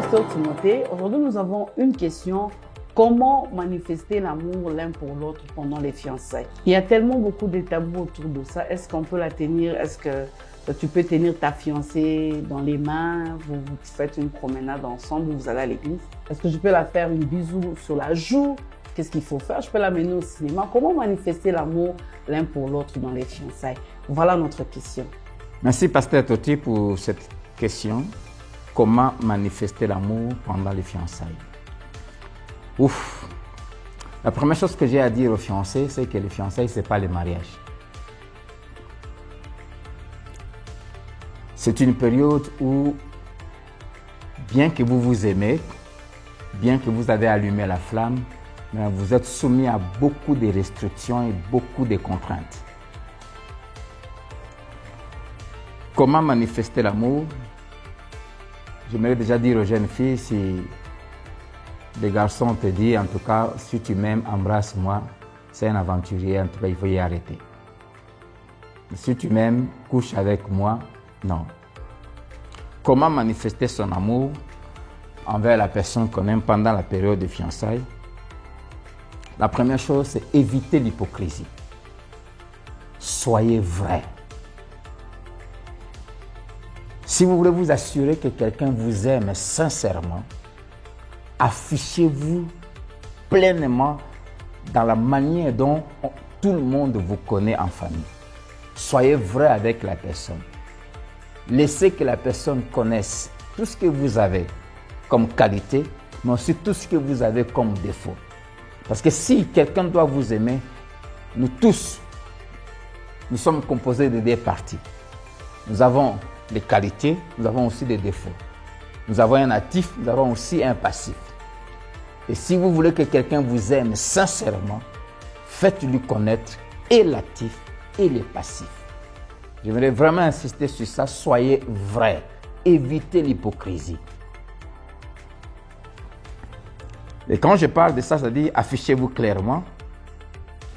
Pasteur Timothée, aujourd'hui nous avons une question. Comment manifester l'amour l'un pour l'autre pendant les fiançailles? Il y a tellement beaucoup de tabous autour de ça. Est-ce qu'on peut la tenir? Est-ce que tu peux tenir ta fiancée dans les mains? Vous faites une promenade ensemble, vous allez à l'église. Est-ce que je peux la faire une bisou sur la joue? Qu'est-ce qu'il faut faire? Je peux l'amener au cinéma. Comment manifester l'amour l'un pour l'autre dans les fiançailles? Voilà notre question. Merci Pasteur Toti pour cette question. Comment manifester l'amour pendant les fiançailles? Ouf! La première chose que j'ai à dire aux fiancés, c'est que les fiançailles, ce n'est pas le mariage. C'est une période où, bien que vous vous aimez, bien que vous avez allumé la flamme, mais vous êtes soumis à beaucoup de restrictions et beaucoup de contraintes. Comment manifester l'amour? J'aimerais déjà dire aux jeunes filles, si les garçons te disent, en tout cas, si tu m'aimes, embrasse-moi, c'est un aventurier, en tout cas, il faut y arrêter. Si tu m'aimes, couche avec moi, non. Comment manifester son amour envers la personne qu'on aime pendant la période de fiançailles? La première chose, c'est éviter l'hypocrisie. Soyez vrai. Si vous voulez vous assurer que quelqu'un vous aime sincèrement, affichez-vous pleinement dans la manière dont tout le monde vous connaît en famille. Soyez vrai avec la personne. Laissez que la personne connaisse tout ce que vous avez comme qualité, mais aussi tout ce que vous avez comme défaut. Parce que si quelqu'un doit vous aimer, nous tous, nous sommes composés de deux parties. Nous avons des qualités, nous avons aussi des défauts. Nous avons un actif, nous avons aussi un passif. Et si vous voulez que quelqu'un vous aime sincèrement, faites-lui connaître et l'actif et le passif. J'aimerais vraiment insister sur ça, soyez vrai, évitez l'hypocrisie. Et quand je parle de ça, ça dit affichez-vous clairement,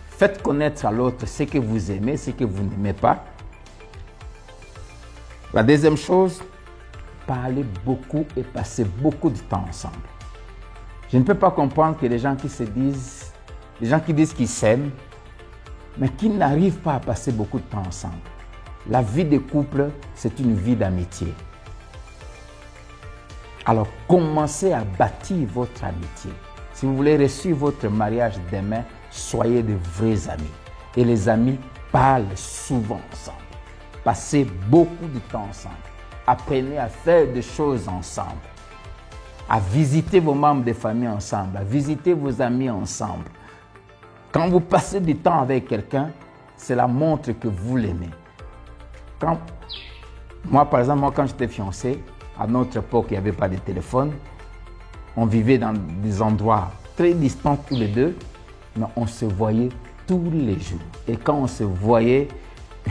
faites connaître à l'autre ce que vous aimez, ce que vous n'aimez pas. La deuxième chose, parlez beaucoup et passez beaucoup de temps ensemble. Je ne peux pas comprendre que les gens qui disent qu'ils s'aiment, mais qui n'arrivent pas à passer beaucoup de temps ensemble. La vie de couple, c'est une vie d'amitié. Alors, commencez à bâtir votre amitié. Si vous voulez réussir votre mariage demain, soyez de vrais amis. Et les amis parlent souvent ensemble. Passez beaucoup de temps ensemble. Apprenez à faire des choses ensemble. À visiter vos membres de famille ensemble. À visiter vos amis ensemble. Quand vous passez du temps avec quelqu'un, cela montre que vous l'aimez. Moi, par exemple, quand j'étais fiancé, à notre époque, il n'y avait pas de téléphone. On vivait dans des endroits très distants tous les deux, mais on se voyait tous les jours. Et quand on se voyait,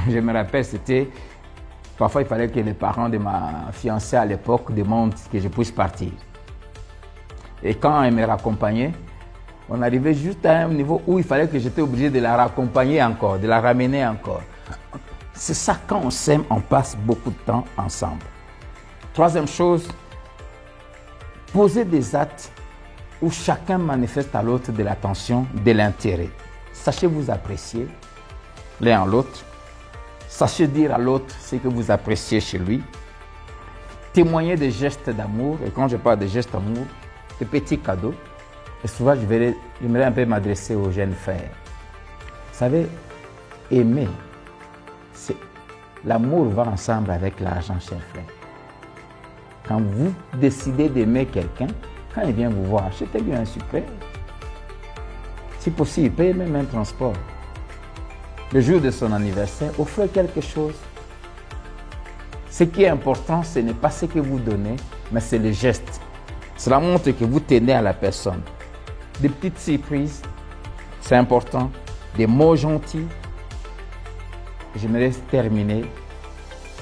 je me rappelle, c'était... Parfois, il fallait que les parents de ma fiancée à l'époque demandent que je puisse partir. Et quand elle me raccompagnait, on arrivait juste à un niveau où il fallait que j'étais obligé de la raccompagner encore, de la ramener encore. C'est ça, quand on s'aime, on passe beaucoup de temps ensemble. Troisième chose, posez des actes où chacun manifeste à l'autre de l'attention, de l'intérêt. Sachez vous apprécier l'un à l'autre. Sachez dire à l'autre ce que vous appréciez chez lui. Témoignez des gestes d'amour. Et quand je parle de gestes d'amour, des petits cadeaux. Et souvent, j'aimerais un peu m'adresser aux jeunes frères. Vous savez, aimer, l'amour va ensemble avec l'argent, chers frères. Quand vous décidez d'aimer quelqu'un, quand il vient vous voir, achetez-lui un sucre. Si possible, payez même un transport. Le jour de son anniversaire, offrez quelque chose. Ce qui est important, ce n'est pas ce que vous donnez, mais c'est le geste. Cela montre que vous tenez à la personne. Des petites surprises, c'est important. Des mots gentils. J'aimerais terminer.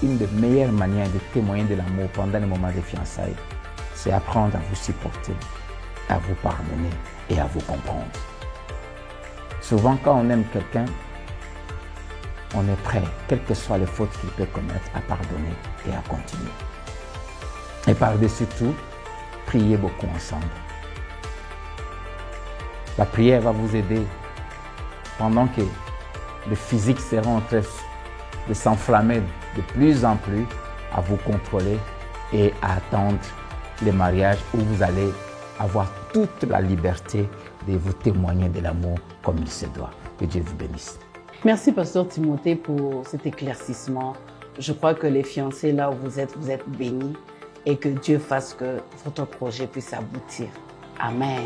Une des meilleures manières de témoigner de l'amour pendant les moments de fiançailles, c'est apprendre à vous supporter, à vous pardonner et à vous comprendre. Souvent, quand on aime quelqu'un, on est prêt, quelles que soient les fautes qu'il peut commettre, à pardonner et à continuer. Et par-dessus tout, priez beaucoup ensemble. La prière va vous aider pendant que le physique sera en train de s'enflammer de plus en plus à vous contrôler et à attendre le mariage où vous allez avoir toute la liberté de vous témoigner de l'amour comme il se doit. Que Dieu vous bénisse. Merci, Pasteur Timothée, pour cet éclaircissement. Je crois que les fiancés, là où vous êtes bénis et que Dieu fasse que votre projet puisse aboutir. Amen.